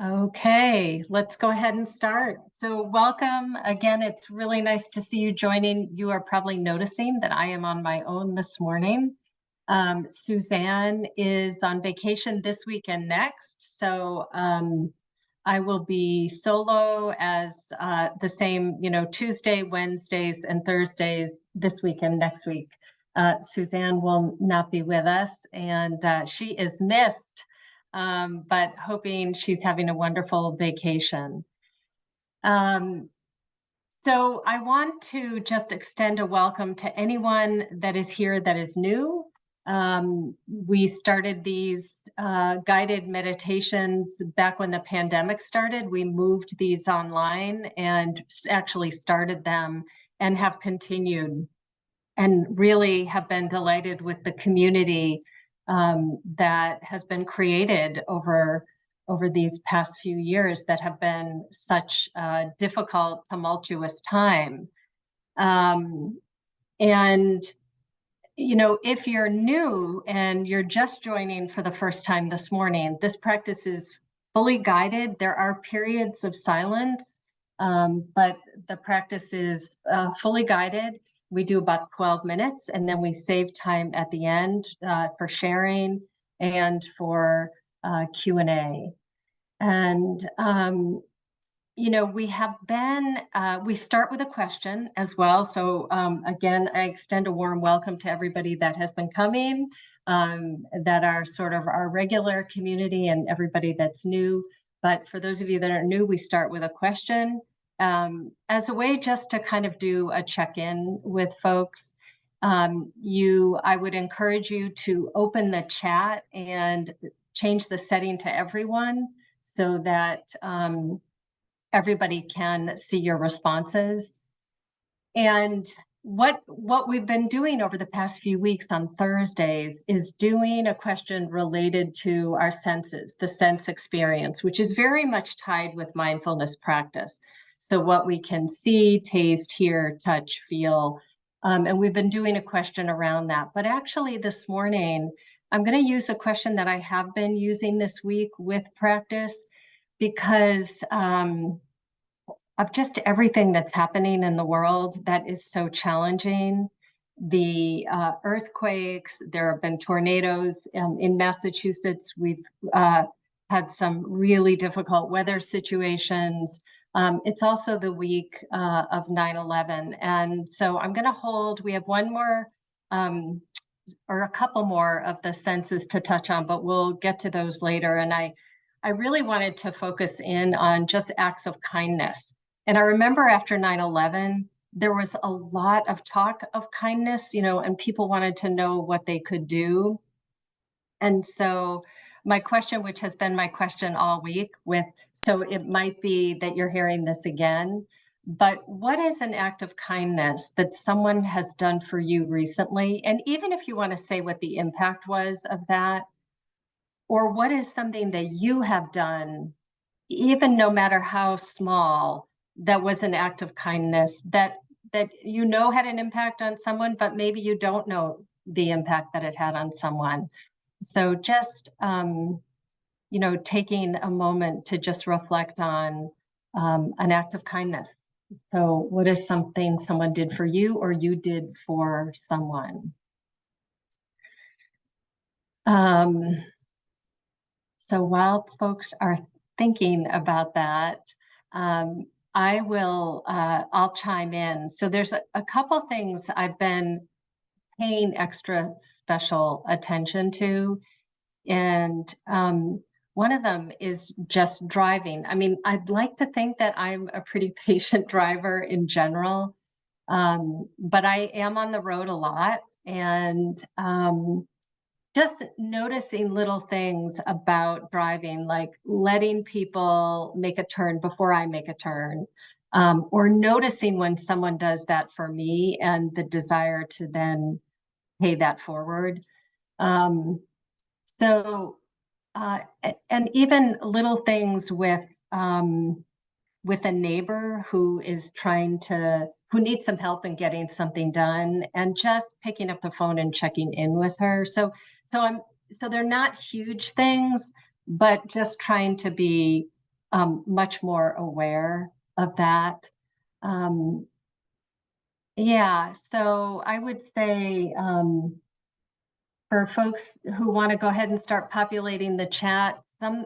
Okay, let's go ahead and start. So welcome again. It's really nice to see you joining. You are probably noticing that I am on my own this morning. Suzanne is on vacation this week and next. So I will be solo as the same, Tuesday, Wednesdays, and Thursdays this week and next week. Suzanne will not be with us, and she is missed, but hoping she's having a wonderful vacation. So I want to just extend a welcome to anyone that is here that is new. We started these guided meditations back when the pandemic started. We moved these online and actually started them and have continued, and really have been delighted with the community that has been created over these past few years that have been such a difficult, tumultuous time. And if you're new and you're just joining for the first time this morning, this practice is fully guided. There are periods of silence, but the practice is fully guided. We do about 12 minutes, and then we save time at the end for sharing and for Q&A. And we start with a question as well. So again, I extend a warm welcome to everybody that has been coming, that are sort of our regular community, and everybody that's new. But for those of you that are new, we start with a question as a way just to kind of do a check-in with folks. I would encourage you to open the chat and change the setting to everyone so that everybody can see your responses. And what we've been doing over the past few weeks on Thursdays is doing a question related to our senses, the sense experience, which is very much tied with mindfulness practice. So what we can see, taste, hear, touch, feel, and we've been doing a question around that. But actually this morning, I'm going to use a question that I have been using this week with practice, because of just everything that's happening in the world that is so challenging. The earthquakes, there have been tornadoes. In Massachusetts, we've had some really difficult weather situations. It's also the week of 9/11. And so I'm going to hold, we have one more or a couple more of the senses to touch on, but we'll get to those later. And I really wanted to focus in on just acts of kindness. And I remember after 9/11, there was a lot of talk of kindness, and people wanted to know what they could do. And so my question, which has been my question all week, so it might be that you're hearing this again, but what is an act of kindness that someone has done for you recently? And even if you want to say what the impact was of that, or what is something that you have done, even no matter how small, that was an act of kindness that had an impact on someone, but maybe you don't know the impact that it had on someone. So just taking a moment to just reflect on an act of kindness. So what is something someone did for you or you did for someone? So while folks are thinking about that, I'll chime in. So there's a couple things I've been paying extra special attention to. And one of them is just driving. I mean, I'd like to think that I'm a pretty patient driver in general, but I am on the road a lot. And just noticing little things about driving, like letting people make a turn before I make a turn, or noticing when someone does that for me and the desire to then pay that forward. And even little things with a neighbor who needs some help in getting something done, and just picking up the phone and checking in with her. So they're not huge things, but just trying to be much more aware of that. Um, yeah, so I would say, for folks who want to go ahead and start populating the chat,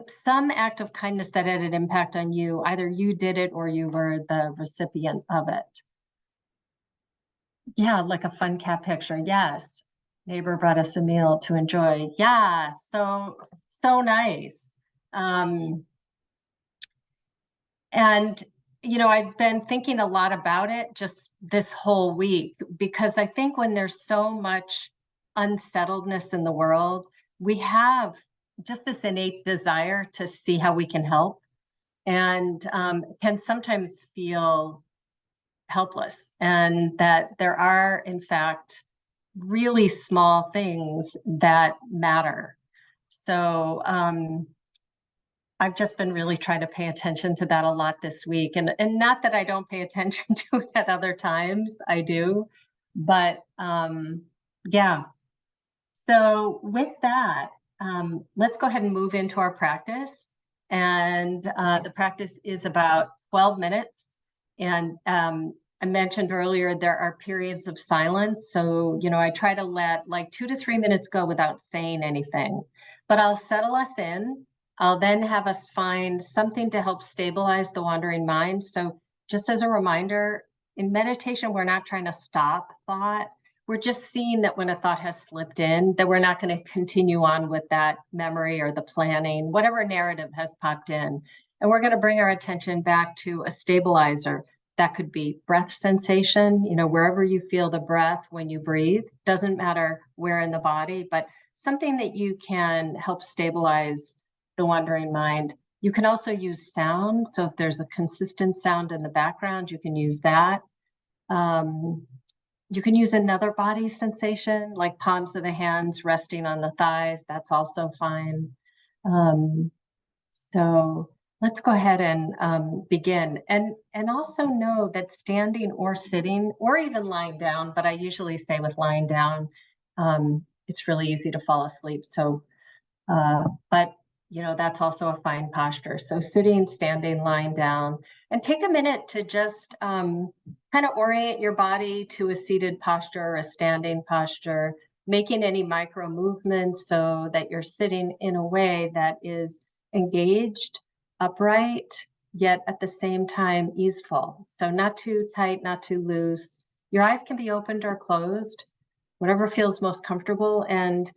some act of kindness that had an impact on you, either you did it or you were the recipient of it. Yeah, like a fun cat picture. Yes. Neighbor brought us a meal to enjoy. Yeah, so nice. Um, and I've been thinking a lot about it just this whole week, because I think when there's so much unsettledness in the world, we have just this innate desire to see how we can help, and can sometimes feel helpless, and that there are, in fact, really small things that matter. So I've just been really trying to pay attention to that a lot this week. And not that I don't pay attention to it at other times, I do. But yeah. So with that, let's go ahead and move into our practice. And the practice is about 12 minutes. And I mentioned earlier, there are periods of silence. So, I try to let like 2 to 3 minutes go without saying anything, but I'll settle us in. I'll then have us find something to help stabilize the wandering mind. So just as a reminder, in meditation, we're not trying to stop thought. We're just seeing that when a thought has slipped in, that we're not going to continue on with that memory or the planning, whatever narrative has popped in. And we're going to bring our attention back to a stabilizer. That could be breath sensation, wherever you feel the breath when you breathe, doesn't matter where in the body, but something that you can help stabilize the wandering mind. You can also use sound. So if there's a consistent sound in the background, you can use that. You can use another body sensation, like palms of the hands resting on the thighs. That's also fine. So let's go ahead and begin. And also know that standing or sitting or even lying down, but I usually say with lying down, it's really easy to fall asleep. So, but that's also a fine posture. So sitting, standing, lying down, and take a minute to just kind of orient your body to a seated posture or a standing posture, making any micro movements so that you're sitting in a way that is engaged, upright, yet at the same time easeful. So not too tight, not too loose. Your eyes can be opened or closed, whatever feels most comfortable. And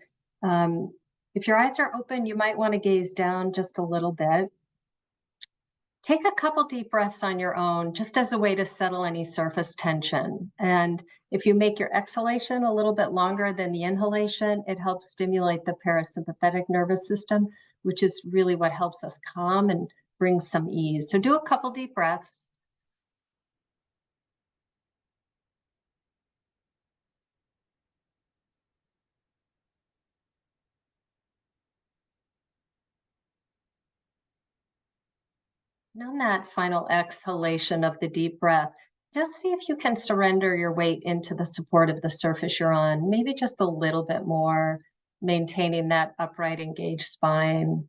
if your eyes are open, you might want to gaze down just a little bit. Take a couple deep breaths on your own, just as a way to settle any surface tension. And if you make your exhalation a little bit longer than the inhalation, it helps stimulate the parasympathetic nervous system, which is really what helps us calm and bring some ease. So do a couple deep breaths. And on that final exhalation of the deep breath, just see if you can surrender your weight into the support of the surface you're on, maybe just a little bit more, maintaining that upright, engaged spine.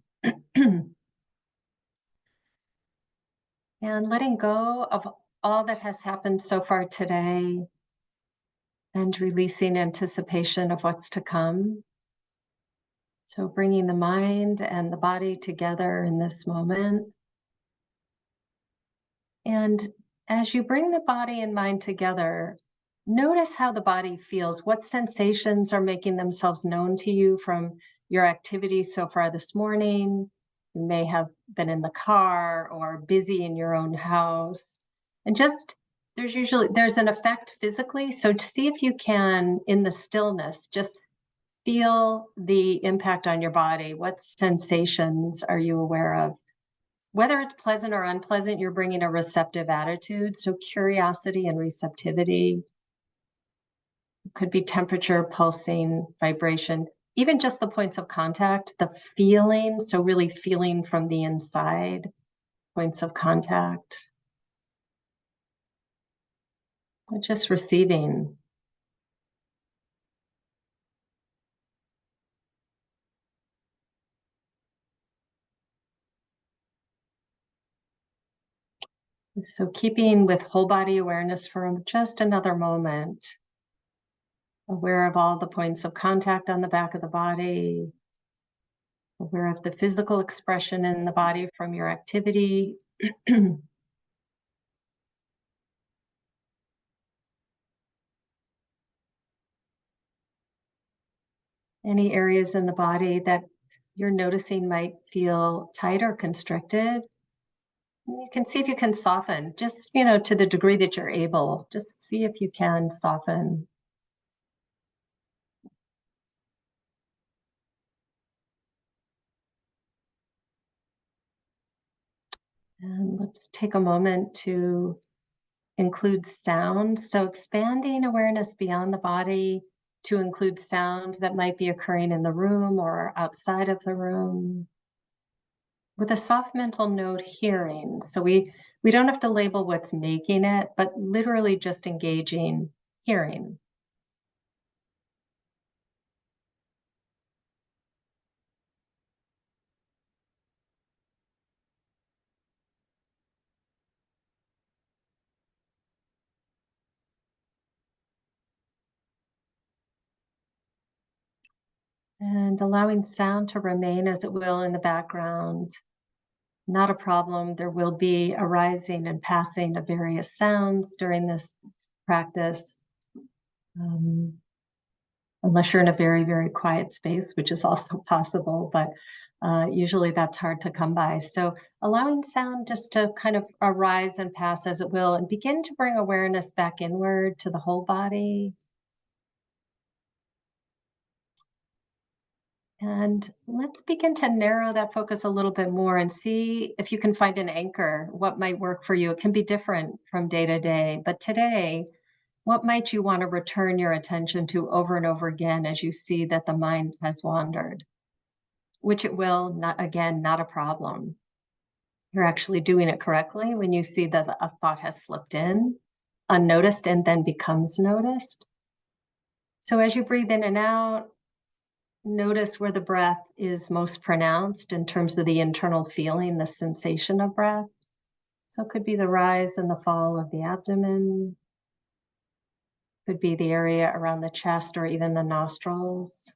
And letting go of all that has happened so far today and releasing anticipation of what's to come. So bringing the mind and the body together in this moment. And as you bring the body and mind together, notice how the body feels. What sensations are making themselves known to you from your activities so far this morning? You may have been in the car or busy in your own house. And just there's an effect physically. So to see if you can, in the stillness, just feel the impact on your body. What sensations are you aware of? Whether it's pleasant or unpleasant, you're bringing a receptive attitude. So curiosity and receptivity. It could be temperature, pulsing, vibration, even just the points of contact, the feeling. So really feeling from the inside, points of contact. Or just receiving. So keeping with whole body awareness for just another moment, aware of all the points of contact on the back of the body, aware of the physical expression in the body from your activity. Any areas in the body that you're noticing might feel tight or constricted. You can see if you can soften, just, to the degree that you're able, just see if you can soften. And let's take a moment to include sound. So expanding awareness beyond the body to include sound that might be occurring in the room or outside of the room. With a soft mental note, hearing. So we don't have to label what's making it, but literally just engaging hearing. And allowing sound to remain as it will in the background. Not a problem. There will be a rising and passing of various sounds during this practice. Unless you're in a very, very quiet space, which is also possible, but usually that's hard to come by. So allowing sound just to kind of arise and pass as it will, and begin to bring awareness back inward to the whole body. And let's begin to narrow that focus a little bit more and see if you can find an anchor, what might work for you. It can be different from day to day, but today, what might you want to return your attention to over and over again as you see that the mind has wandered? Which it will, not again, not a problem. You're actually doing it correctly when you see that a thought has slipped in unnoticed and then becomes noticed. So as you breathe in and out, notice where the breath is most pronounced in terms of the internal feeling, the sensation of breath. So it could be the rise and the fall of the abdomen, could be the area around the chest or even the nostrils.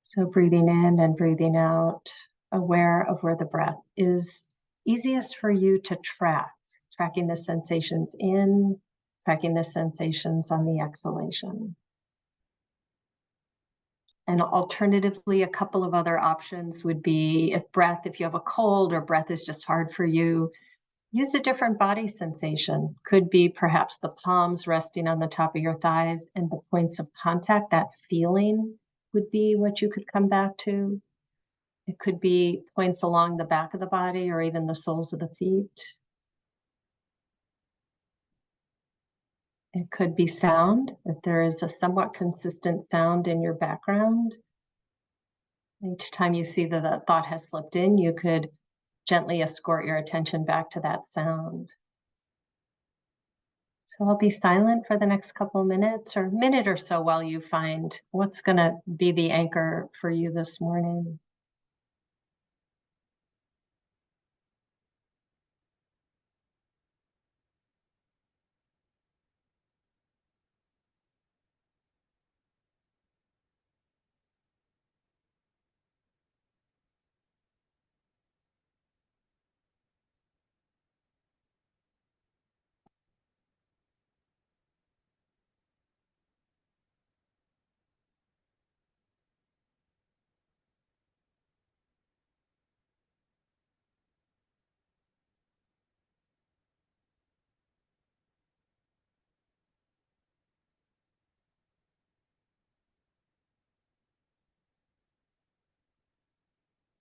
So breathing in and breathing out, aware of where the breath is easiest for you to track, tracking the sensations in, tracking the sensations on the exhalation. And alternatively, a couple of other options would be if you have a cold or breath is just hard for you, use a different body sensation. Could be perhaps the palms resting on the top of your thighs and the points of contact, that feeling would be what you could come back to. It could be points along the back of the body or even the soles of the feet. It could be sound, if there is a somewhat consistent sound in your background. Each time you see that the thought has slipped in, you could gently escort your attention back to that sound. So I'll be silent for the next couple minutes or minute or so while you find what's going to be the anchor for you this morning.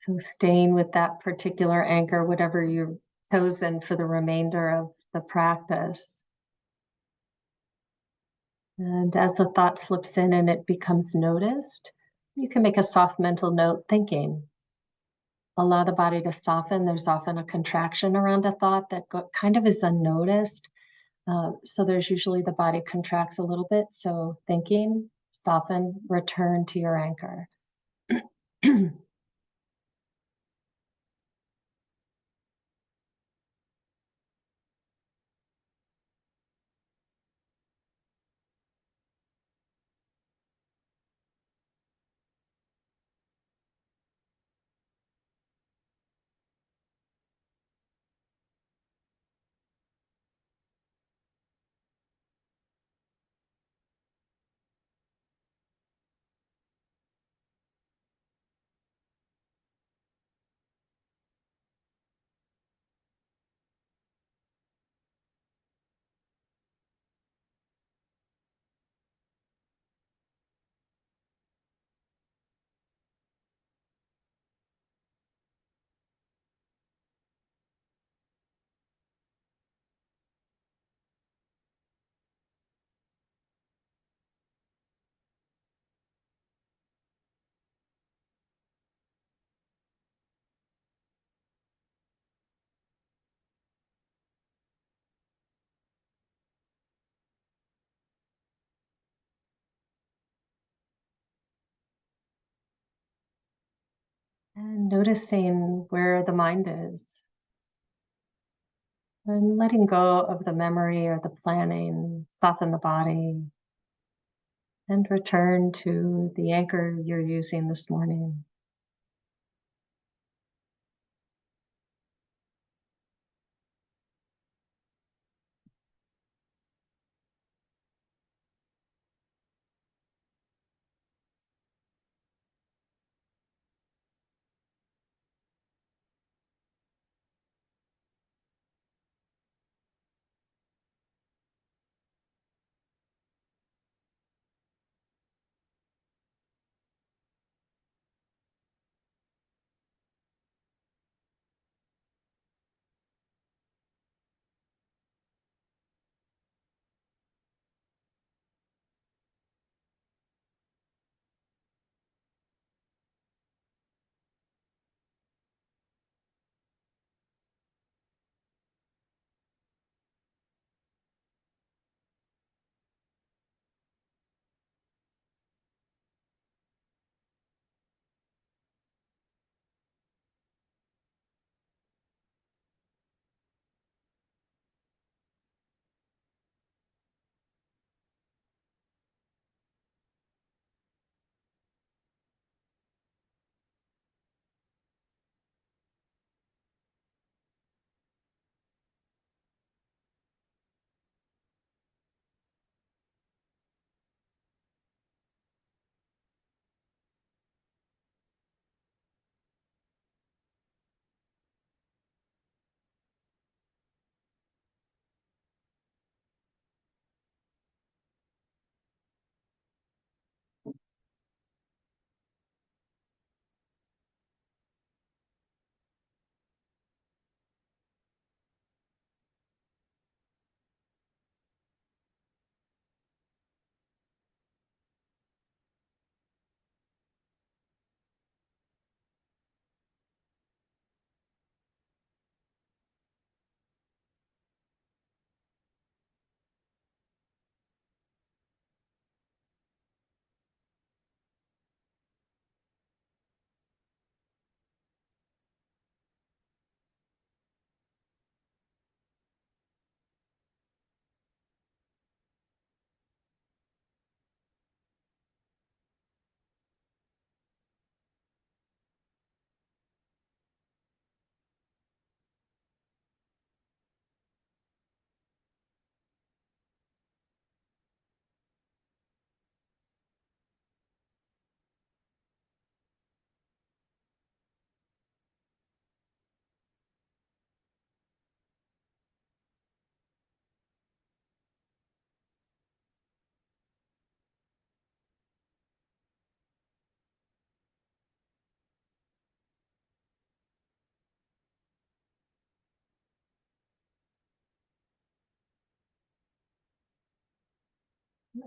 So staying with that particular anchor, whatever you've chosen for the remainder of the practice. And as the thought slips in and it becomes noticed, you can make a soft mental note thinking. Allow the body to soften. There's often a contraction around a thought that kind of is unnoticed. So there's usually the body contracts a little bit. So thinking, soften, return to your anchor. And noticing where the mind is and letting go of the memory or the planning, soften the body and return to the anchor you're using this morning.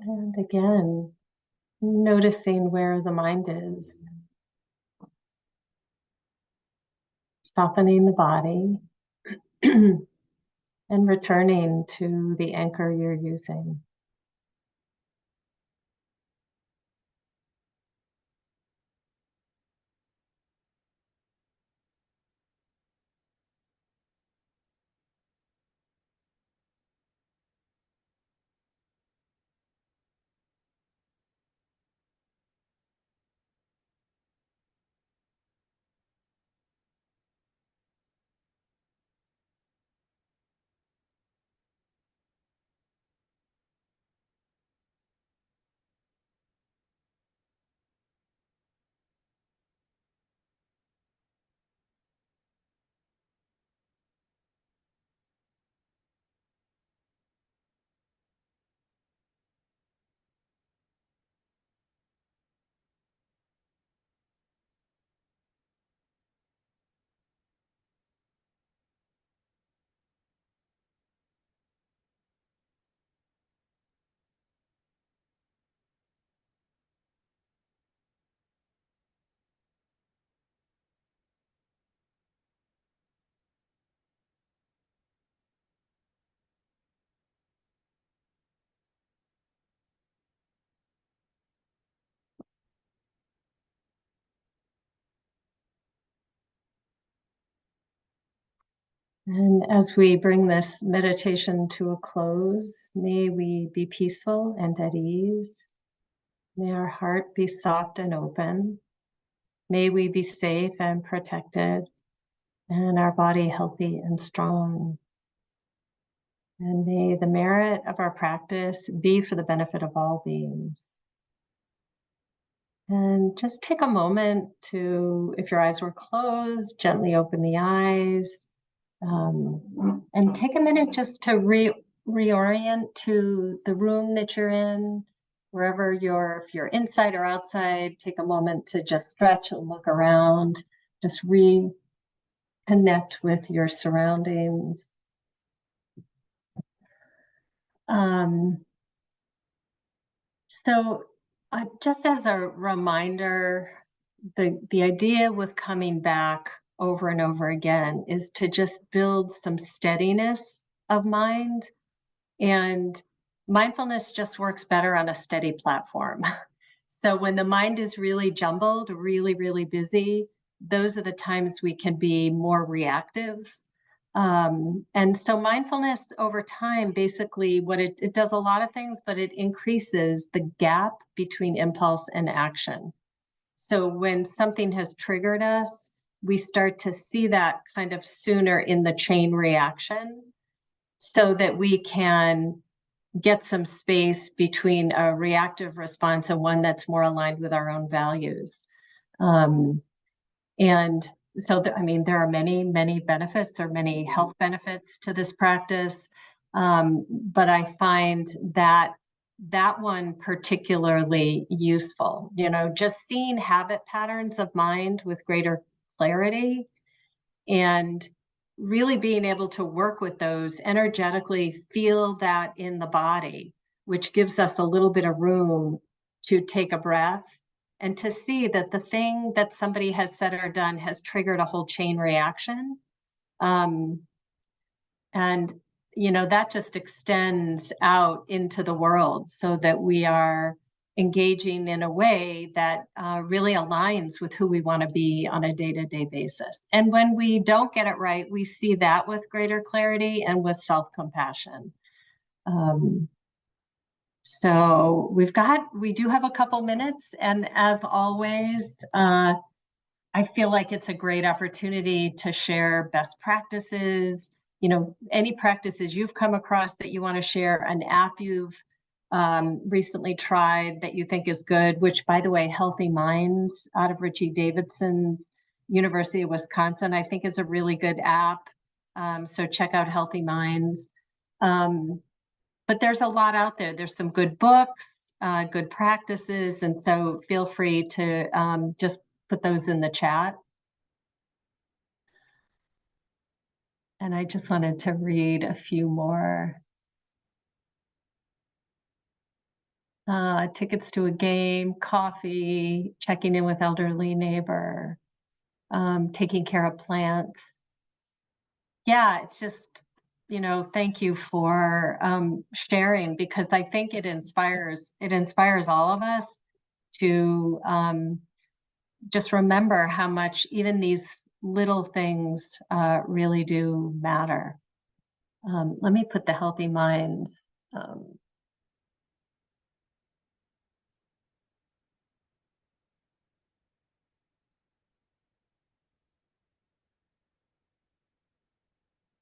And again, noticing where the mind is, softening the body and returning to the anchor you're using. And as we bring this meditation to a close, may we be peaceful and at ease. May our heart be soft and open. May we be safe and protected, and our body healthy and strong. And may the merit of our practice be for the benefit of all beings. And just take a moment to, if your eyes were closed, gently open the eyes. And take a minute just to reorient to the room that you're in, wherever if you're inside or outside, take a moment to just stretch and look around, just reconnect with your surroundings. So just as a reminder, the idea with coming back over and over again is to just build some steadiness of mind. And mindfulness just works better on a steady platform. So when the mind is really jumbled, really, really busy, those are the times we can be more reactive. And so mindfulness over time, basically what it does a lot of things, but it increases the gap between impulse and action. So when something has triggered us, we start to see that kind of sooner in the chain reaction so that we can get some space between a reactive response and one that's more aligned with our own values. And so, I mean, there are many, many benefits. There are many health benefits to this practice. But I find that one particularly useful, just seeing habit patterns of mind with greater clarity and really being able to work with those energetically, feel that in the body, which gives us a little bit of room to take a breath and to see that the thing that somebody has said or done has triggered a whole chain reaction. And, that just extends out into the world so that we are engaging in a way that really aligns with who we want to be on a day-to-day basis. And when we don't get it right, we see that with greater clarity and with self-compassion. So we do have a couple minutes, and as always, I feel like it's a great opportunity to share best practices, any practices you've come across that you want to share, an app you've recently tried that you think is good, which, by the way, Healthy Minds out of Richie Davidson's University of Wisconsin, I think is a really good app. So check out Healthy Minds. But there's a lot out there. There's some good books, good practices. And so feel free to just put those in the chat. And I just wanted to read a few more. Tickets to a game, coffee, checking in with elderly neighbor, taking care of plants. Yeah, it's just, thank you for sharing, because I think it inspires all of us to just remember how much even these little things really do matter. Let me put the Healthy Minds.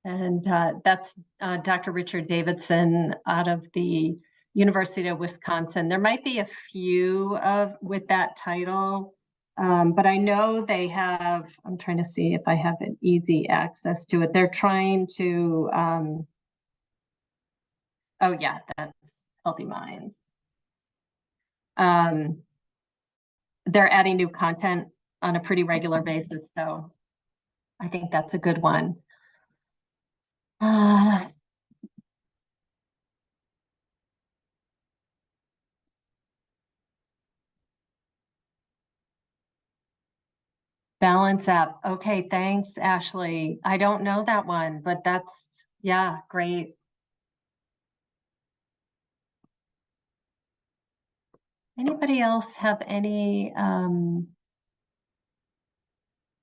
And that's Dr. Richard Davidson out of the University of Wisconsin. There might be a few with that title, but I know they have, I'm trying to see if I have an easy access to it. They're trying to, oh yeah, that's Healthy Minds. They're adding new content on a pretty regular basis, so I think that's a good one. Balance App. Okay, thanks, Ashley. I don't know that one, but yeah, great. Anybody else have any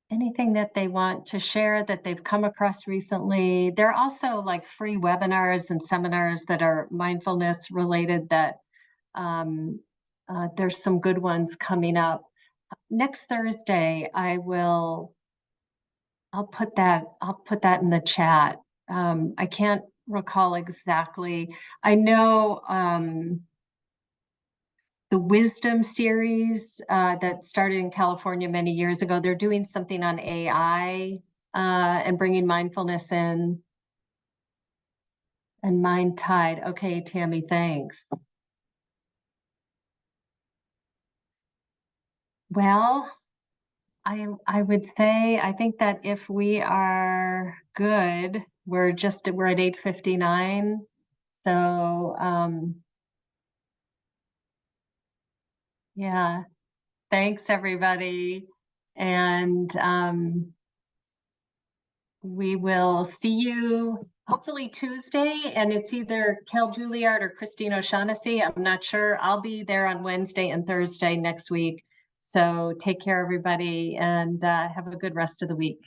anything that they want to share that they've come across recently. There are also like free webinars and seminars that are mindfulness related that there's some good ones coming up. Next Thursday, I'll put that in the chat. I can't recall exactly. I know the Wisdom series that started in California many years ago, they're doing something on AI and bringing mindfulness in, and Mind Tide. Okay, Tammy, thanks. Well, I would say I think that if we are good, we're at 8:59. So yeah, thanks everybody. And we will see you hopefully Tuesday, and it's either Kel Juilliard or Christine O'Shaughnessy. I'm not sure. I'll be there on Wednesday and Thursday next week. So take care, everybody, and have a good rest of the week.